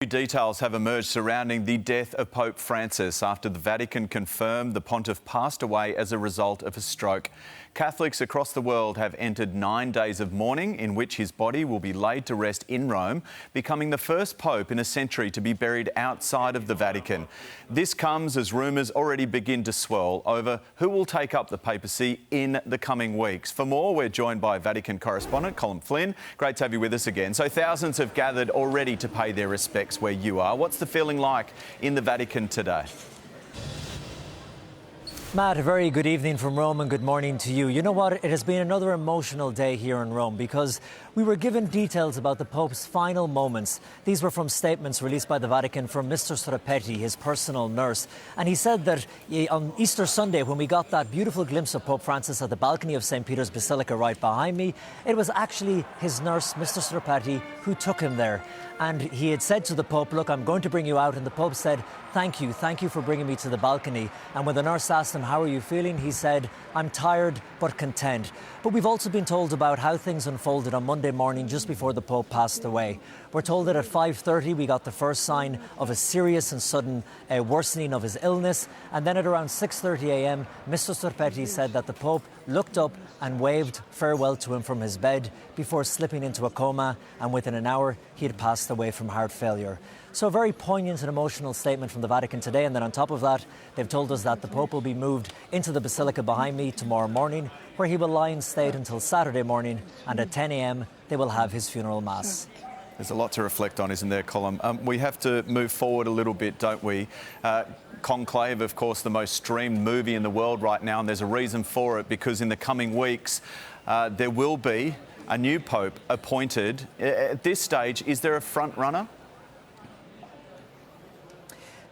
Details have emerged surrounding the death of Pope Francis after the Vatican confirmed the Pontiff passed away as a result of a stroke. Catholics across the world have entered 9 days of mourning in which his body will be laid to rest in Rome, becoming the first Pope in a century to be buried outside of the Vatican. This comes as rumours already begin to swirl over who will take up the papacy in the coming weeks. For more, we're joined by Vatican correspondent Colin Flynn. Great to have you with us again. So thousands have gathered already to pay their respects where you are. What's the feeling like in the Vatican today? Matt, a very good evening from Rome and good morning to you. You know what? It has been another emotional day here in Rome because we were given details about the Pope's final moments. These were from statements released by the Vatican from Mr. Srapetti, his personal nurse. And he said that on Easter Sunday, when we got that beautiful glimpse of Pope Francis at the balcony of St. Peter's Basilica right behind me, it was actually his nurse, Mr. Srapetti, who took him there. And he had said to the Pope, "Look, I'm going to bring you out." And the Pope said, thank you for bringing me to the balcony." And when the nurse asked him, "How are you feeling?" he said, "I'm tired but content." But we've also been told about how things unfolded on Monday morning just before the Pope passed away. We're told that at 5:30 we got the first sign of a serious and sudden worsening of his illness. And then at around 6:30 a.m, Mr. Srapetti said that the Pope looked up and waved farewell to him from his bed before slipping into a coma. And within an hour, he had passed away from heart failure. So a very poignant and emotional statement from the Vatican today. And then on top of that, they've told us that the Pope will be moved into the Basilica behind me tomorrow morning, where he will lie in state until Saturday morning. And at 10 a.m, they will have his funeral mass. There's a lot to reflect on, isn't there, Colin? We have to move forward a little bit, don't we? Conclave, of course, the most streamed movie in the world right now, and there's a reason for it, because in the coming weeks there will be a new Pope appointed. At this stage, is there a front runner?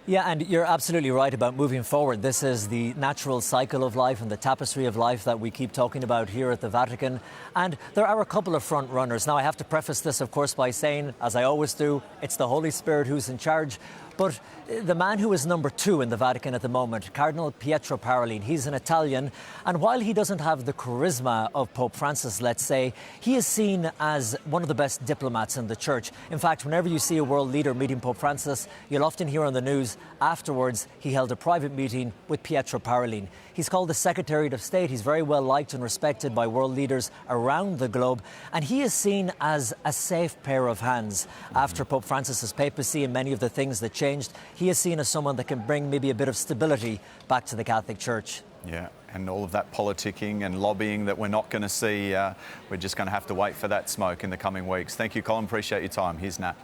Yeah, and you're absolutely right about moving forward. This is the natural cycle of life and the tapestry of life that we keep talking about here at the Vatican. And there are a couple of front runners. Now, I have to preface this, of course, by saying, as I always do, it's the Holy Spirit who's in charge. But the man who is number 2 in the Vatican at the moment, Cardinal Pietro Parolin, he's an Italian. And while he doesn't have the charisma of Pope Francis, let's say, he is seen as one of the best diplomats in the church. In fact, whenever you see a world leader meeting Pope Francis, you'll often hear on the news, afterwards, he held a private meeting with Pietro Parolin. He's called the Secretary of State. He's very well liked and respected by world leaders around the globe. And he is seen as a safe pair of hands. After Pope Francis's papacy and many of the things that changed, he is seen as someone that can bring maybe a bit of stability back to the Catholic Church. Yeah, and all of that politicking and lobbying that we're not going to see, we're just going to have to wait for that smoke in the coming weeks. Thank you, Colin. Appreciate your time. Here's Nat.